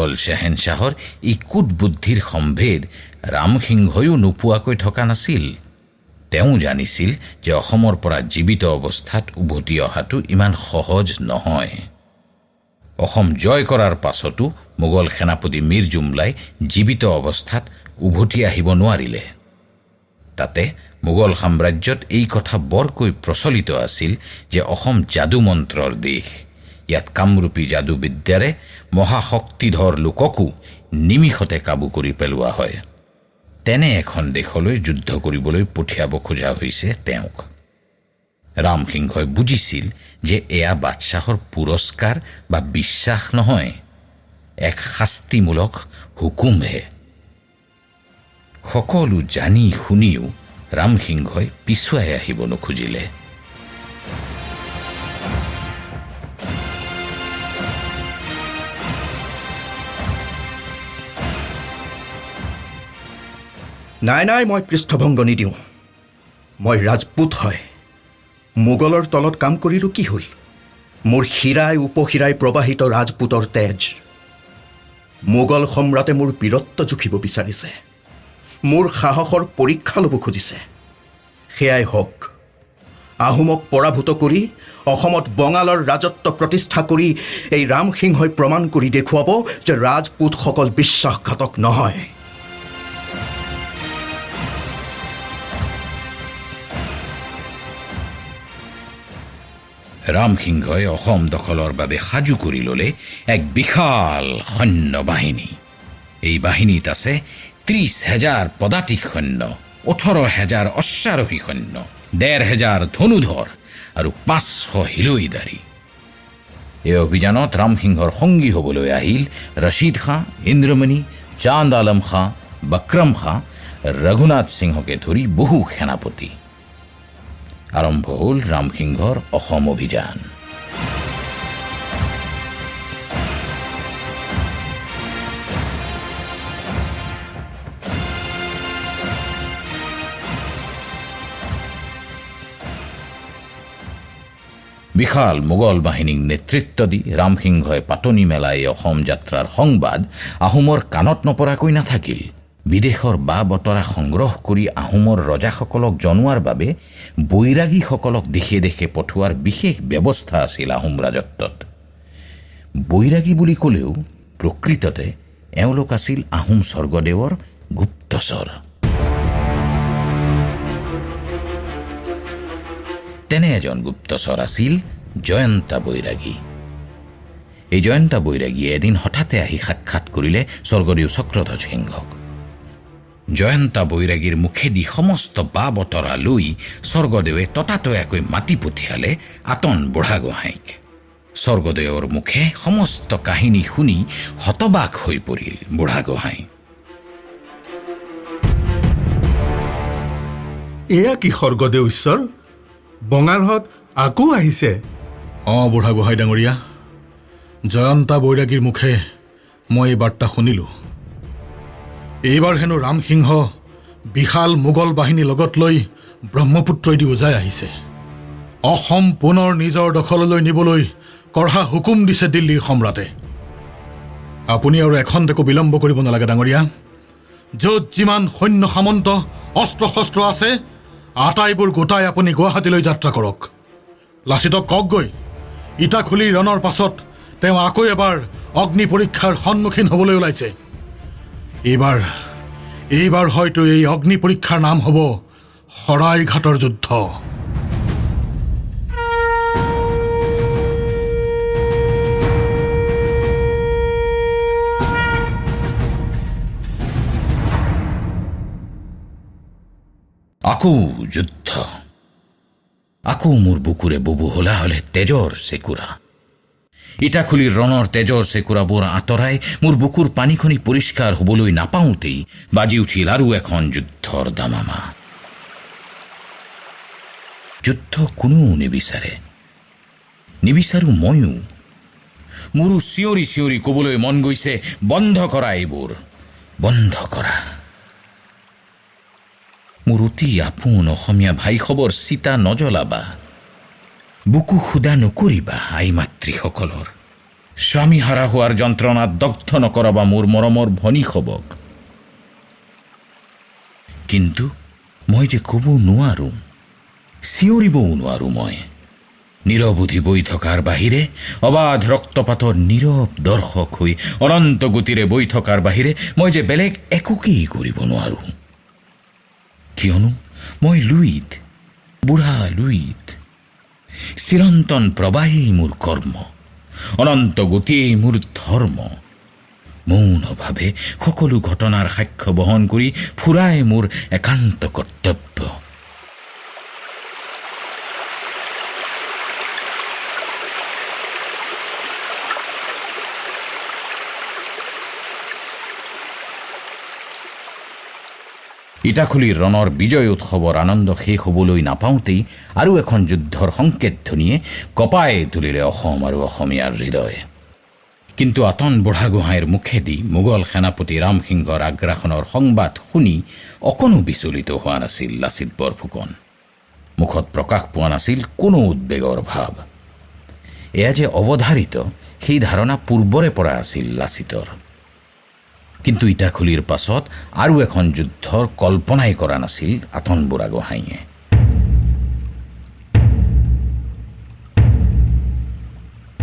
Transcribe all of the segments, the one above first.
মোগল শ্বেহেনশ্বাহৰ এই কুটবুদ্ধিৰ সম্ভেদ ৰামসিংহয়ো নোপোৱাকৈ থকা নাছিল। তেওঁ জানিছিল যে অসমৰ পৰা জীৱিত অৱস্থাত উভতি অহাটো ইমান সহজ নহয়। অসম জয় কৰাৰ পাছতো মোগল সেনাপতি মীৰ জুমলাই জীৱিত অৱস্থাত উভতি আহিব নোৱাৰিলে। তাতে মোগল সাম্ৰাজ্যত এই কথা বৰকৈ প্ৰচলিত আছিল যে অসম যাদুমন্ত্ৰৰ দেশ। ইয়াত কামৰূপী যাদুবিদ্যাৰে মহাশক্তিধৰ লোককো নিমিষতে কাবু কৰি পেলোৱা হয়। তেনে এখন দেশলৈ যুদ্ধ কৰিবলৈ পঠিয়াব খোজা হৈছে তেওঁক। ৰামসিংহই বুজিছিল যে এয়া বাদশ্বাহৰ পুৰস্কাৰ বা বিশ্বাস নহয়, এক শাস্তিমূলক হুকুমহে। সকলো জানি শুনিও ৰামসিংহই পিছুৱাই আহিব নোখুজিলে। নাই নাই, মই পৃষ্ঠভংগ নিদিওঁ। মই ৰাজপুত হয়। মোগলৰ তলত কাম কৰিলোঁ কি হ'ল? মোৰ শিৰাই উপশিৰাই প্ৰবাহিত ৰাজপুতৰ তেজ। মোগল সম্ৰাটে মোৰ বীৰত্ব জুখিব বিচাৰিছে, মোৰ সাহসৰ পৰীক্ষা ল'ব খুজিছে। সেয়াই হওক। আহোমক পৰাভূত কৰি অসমত বঙালৰ ৰাজত্ব প্ৰতিষ্ঠা কৰি এই ৰামসিংহই প্ৰমাণ কৰি দেখুৱাব যে ৰাজপুতসকল বিশ্বাসঘাতক নহয়। ৰামসিংহই অসম দখলৰ বাবে সাজু কৰি ল'লে এক বিশাল সৈন্য বাহিনী। এই বাহিনীত আছে 30,000 পদাতিক সৈন্য, 18,000 অশ্বাৰোহী সৈন্য, 1,500 ধনুধৰ আৰু 500 হিলৈদাৰী। এই অভিযানত ৰামসিংহৰ সংগী হ'বলৈ আহিল ৰছিদ খাঁ, ইন্দ্ৰমণি, চান্দ আলম খাঁ, বক্ৰম খাঁ, ৰঘুনাথ সিংহকে ধৰি বহু সেনাপতি। আৰম্ভ হ'ল ৰামসিংহৰ অসম অভিযান। বিশাল মোগল বাহিনীক নেতৃত্ব দি ৰামসিংহই পাতনি মেলাই অসম যাত্ৰাৰ সংবাদ আহোমৰ কাণত নপৰাকৈ নাথাকিল। বিদেশৰ বা বতৰা সংগ্ৰহ কৰি আহোমৰ ৰজাসকলক জনোৱাৰ বাবে বৈৰাগীসকলক দেশে দেশে পঠোৱাৰ বিশেষ ব্যৱস্থা আছিল আহোম ৰাজত্বত। বৈৰাগী বুলি ক'লেও প্ৰকৃততে এওঁলোক আছিল আহোম স্বৰ্গদেৱৰ গুপ্তচৰ। তেনে এজন গুপ্তচৰ আছিল জয়ন্তা বৈৰাগী। এই জয়ন্তা বৈৰাগীয়ে এদিন হঠাতে আহি সাক্ষাৎ কৰিলে স্বৰ্গদেউ চক্ৰধ্বজ সিংহক। জয়ন্তা বৈৰাগীৰ মুখেদি সমস্ত বা বতৰা লৈ স্বৰ্গদেৱে ততাতৈয়াকৈ মাতি পঠিয়ালে আতন বুঢ়াগোহাঁইক। স্বৰ্গদেৱৰ মুখে সমস্ত কাহিনী শুনি হতবাক হৈ পৰিল বুঢ়াগোহাঁই। এয়া কি স্বৰ্গদেউ ঈশ্বৰ, বঙালহঁত আকৌ আহিছে? বুঢ়াগোহাঁই ডাঙৰীয়া, জয়ন্তা বৈৰাগীৰ মুখে মই এই বাৰ্তা শুনিলোঁ। এইবাৰ হেনো ৰামসিংহ বিশাল মোগল বাহিনী লগত লৈ ব্ৰহ্মপুত্ৰইদি উজাই আহিছে। অসম পুনৰ নিজৰ দখললৈ নিবলৈ কঢ়া হুকুম দিছে দিল্লীৰ সম্ৰাটে। আপুনি আৰু এখন্তেকো বিলম্ব কৰিব নালাগে ডাঙৰীয়া। য'ত যিমান সৈন্য সামন্ত অস্ত্ৰ শস্ত্ৰ আছে আটাইবোৰ গোটাই আপুনি গুৱাহাটীলৈ যাত্ৰা কৰক। লাচিতক কওকগৈ, ইটাখুলি ৰণৰ পাছত তেওঁ আকৌ এবাৰ অগ্নি পৰীক্ষাৰ সন্মুখীন হ'বলৈ ওলাইছে। এইবাৰ হয়তো এই অগ্নি পৰীক্ষাৰ নাম হ'ব শৰাইঘাটৰ যুদ্ধ। আকৌ যুদ্ধ, আকৌ মোৰ বুকুৰে বুবু হোলা হলে তেজৰ চেকুৰা। ইটাখুলিৰ ৰণৰ তেজৰ চেকুৰাবোৰ আঁতৰাই মোৰ বুকুৰ পানীখনি পৰিষ্কাৰ হ'বলৈ নাপাওঁতেই বাজি উঠিল আৰু এখন যুদ্ধৰ দামামা। যুদ্ধ কোনেও নিবিচাৰো ময়ো। মোৰো চিঞৰি চিঞৰি ক'বলৈ মন গৈছে, বন্ধ কৰা এইবোৰ, বন্ধ কৰা। মোৰ অতি আপোন অসমীয়া ভাইখবৰ চিতা নজ্বলাবা, বুকু সুদা নকৰিবা আই মাতৃসকলৰ। স্বামী হাৰা হোৱাৰ যন্ত্ৰণাত দগ্ধ নকৰাবা মোৰ মৰমৰ ভনী খবক। কিন্তু মই যে ক'ব নোৱাৰোঁ, চিঞৰিবও নোৱাৰোঁ। মই নিৰৱধি বৈ থকাৰ বাহিৰে, অবাধ ৰক্তপাতৰ নীৰৱ দৰ্শক হৈ অনন্ত গতিৰে বৈ থকাৰ বাহিৰে মই যে বেলেগ একোকেই কৰিব নোৱাৰোঁ। কিয়নো মই লুইত, বুঢ়া লুইত। চিৰন্তন প্ৰবাহেই মোৰ কৰ্ম, অনন্ত গতিয়েই মোৰ ধৰ্ম। মৌনভাৱে সকলো ঘটনাৰ সাক্ষ্য বহন কৰি ফুৰাই মোৰ একান্ত কৰ্তব্য। ইটাখুলিৰ ৰণৰ বিজয় উৎসৱৰ আনন্দ শেষ হ'বলৈ নাপাওঁতেই আৰু এখন যুদ্ধৰ সংকেত ধ্বনিয়ে কঁপাই তুলিলে অসম আৰু অসমীয়াৰ হৃদয়। কিন্তু আতন বুঢ়াগোহাঁইৰ মুখেদি মোগল সেনাপতি ৰামসিংহৰ আগ্ৰাসনৰ সংবাদ শুনি অকণো বিচলিত হোৱা নাছিল লাচিত বৰফুকন। মুখত প্ৰকাশ পোৱা নাছিল কোনো উদ্বেগৰ ভাৱ। এয়া যে অৱধাৰিত, সেই ধাৰণা পূৰ্বৰে পৰা আছিল লাচিতৰ। কিন্তু ইটাখুলিৰ পাছত আৰু এখন যুদ্ধৰ কল্পনাই কৰা নাছিল আতন বুঢ়াগোহাঁইয়ে।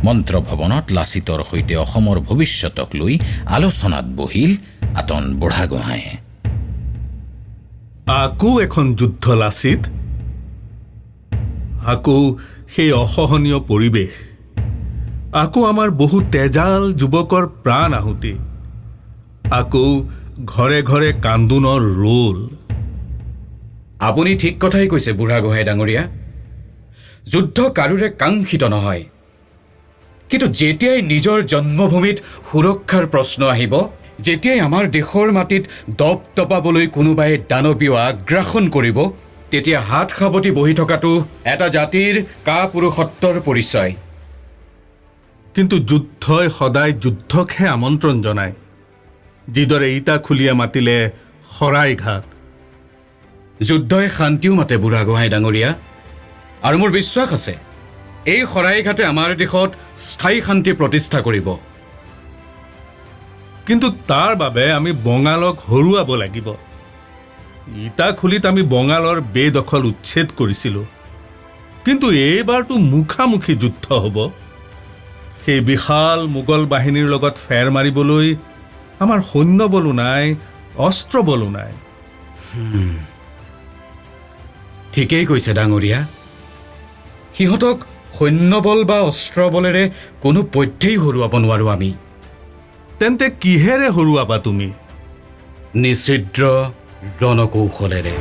মন্ত্ৰভৱনত লাচিতৰ সৈতে অসমৰ ভৱিষ্যতক লৈ আলোচনাত বহিল আতন বুঢ়াগোহাঁইয়ে। আকৌ এখন যুদ্ধ লাচিত, আকৌ সেই অসহনীয় পৰিৱেশ, আকৌ আমাৰ বহু তেজাল যুৱকৰ প্ৰাণ আহুতি, আকৌ ঘৰে ঘৰে কান্দোনৰ ৰোল। আপুনি ঠিক কথাই কৈছে বুঢ়াগোহাঁই ডাঙৰীয়া। যুদ্ধ কাৰোৰে কাংক্ষিত নহয়, কিন্তু যেতিয়াই নিজৰ জন্মভূমিত সুৰক্ষাৰ প্ৰশ্ন আহিব, যেতিয়াই আমাৰ দেশৰ মাটিত দপদপাবলৈ কোনোবাই দানৱীয় আগ্ৰাসন কৰিব, তেতিয়া হাত সাৱটি বহি থকাটো এটা জাতিৰ কাপুৰুষত্বৰ পৰিচয়। কিন্তু যুদ্ধই সদায় যুদ্ধকহে আমন্ত্ৰণ জনায়, যিদৰে ইটাখুলিয়ে মাতিলে শৰাইঘাট। যুদ্ধই শান্তিও মাতে বুঢ়াগোহাঁই ডাঙৰীয়া, আৰু মোৰ বিশ্বাস আছে এই শৰাইঘাটে আমাৰ দেশত স্থায়ী শান্তি প্ৰতিষ্ঠা কৰিব। কিন্তু তাৰ বাবে আমি বঙালক হৰুৱাব লাগিব। ইটাখুলিত আমি বঙালৰ বেদখল উচ্ছেদ কৰিছিলোঁ, কিন্তু এইবাৰতো মুখামুখি যুদ্ধ হ'ব। সেই বিশাল মোগল বাহিনীৰ লগত ফেৰ মাৰিবলৈ আমাৰ সৈন্যবলো নাই, অস্ত্ৰবলো নাই। ঠিকেই কৈছে ডাঙৰীয়া। সিহঁতক সৈন্যবল বা অস্ত্ৰবলেৰে কোনো পধ্যেই হৰুৱাব নোৱাৰোঁ আমি। তেন্তে কিহেৰে হৰুৱাবা তুমি? নিশ্চিদ্ৰ ৰণকৌশলেৰে।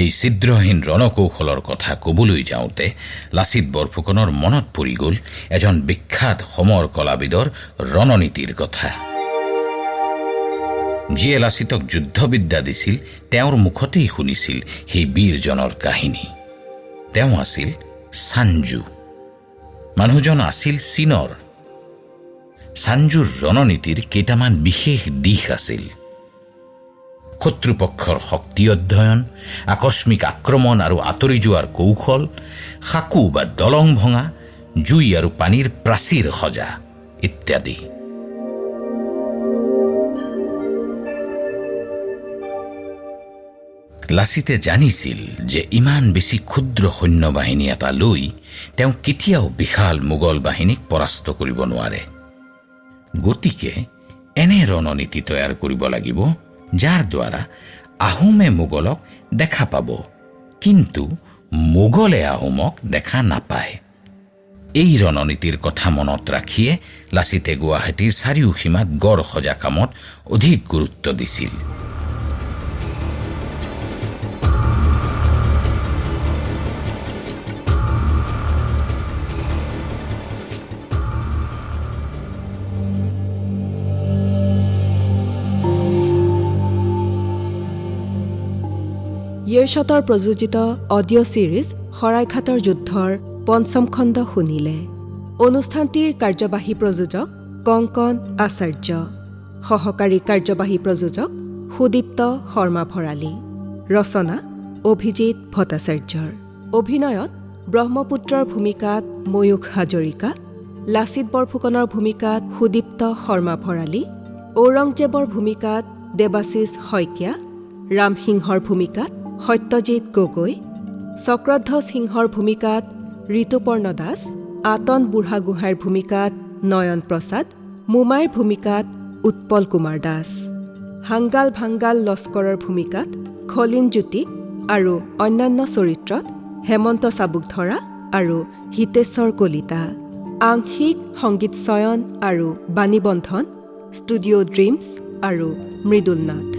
এই ছিদ্ৰহীন ৰণকৌশলৰ কথা ক'বলৈ যাওঁতে লাচিত বৰফুকনৰ মনত পৰি গ'ল এজন বিখ্যাত সমৰ কলাবিদৰ ৰণনীতিৰ কথা। যিয়ে লাচিতক যুদ্ধবিদ্যা দিছিল, তেওঁৰ মুখতেই শুনিছিল সেই বীৰজনৰ কাহিনী। তেওঁ আছিল চাঞ্জু। মানুহজন আছিল চীনৰ। চাঞ্জুৰ ৰণনীতিৰ কেইটামান বিশেষ দিশ আছিল। শত্ৰুপক্ষৰ শক্তি অধ্যয়ন, আকস্মিক আক্ৰমণ আৰু আঁতৰি যোৱাৰ কৌশল, সাঁকো বা দলং ভঙা, জুই আৰু পানীৰ প্ৰাচীৰ সজা ইত্যাদি। লাচিতে জানিছিল যে ইমান বেছি ক্ষুদ্ৰ সৈন্যবাহিনী এটা লৈ তেওঁ কেতিয়াও বিশাল মোগল বাহিনীক পৰাস্ত কৰিব নোৱাৰে। গতিকে এনে ৰণনীতি তৈয়াৰ কৰিব লাগিব যাৰ দ্বাৰা আহোমে মোগলক দেখা পাব, কিন্তু মোগলে আহোমক দেখা নাপায়। এই ৰণনীতিৰ কথা মনত ৰাখিয়ে লাচিতে গুৱাহাটীৰ চাৰিওসীমাত গড় সজা কামত অধিক গুৰুত্ব দিছিল। ইয়েৰশ্বটৰ প্ৰযোজিত অডিঅ' ছিৰিজ শৰাইঘাটৰ যুদ্ধৰ পঞ্চম খণ্ড শুনিলে। অনুষ্ঠানটিৰ কাৰ্যবাহী প্ৰযোজক কংকন আচাৰ্য। সহকাৰী কাৰ্যবাহী প্ৰযোজক সুদীপ্ত শৰ্মা ভৰালী। ৰচনা অভিজিত ভট্টাচাৰ্যৰ। অভিনয়ত ব্ৰহ্মপুত্ৰৰ ভূমিকাত ময়ূখ হাজৰিকা, লাচিত বৰফুকনৰ ভূমিকাত সুদীপ্ত শৰ্মা ভৰালী, ঔৰংজেবৰ ভূমিকাত দেৱাশীষ শইকীয়া, ৰামসিংহৰ ভূমিকাত সত্যজিৎ গগৈ, চক্ৰধ্বজ সিংহৰ ভূমিকাত ঋতুপৰ্ণ দাস, আতন বুঢ়াগোহাঁইৰ ভূমিকাত নয়ন প্ৰসাদ, মোমাইৰ ভূমিকাত উৎপল কুমাৰ দাস, হাংগাল ভাংগাল লস্কৰৰ ভূমিকাত খলিন জ্যোতি আৰু অন্যান্য চৰিত্ৰত হেমন্ত চাবুকধৰা আৰু হিতেশ্বৰ কলিতা। আংশিক সংগীত চয়ন আৰু বাণীবন্ধন ষ্টুডিঅ' ড্ৰিমছ আৰু মৃদুল নাথ।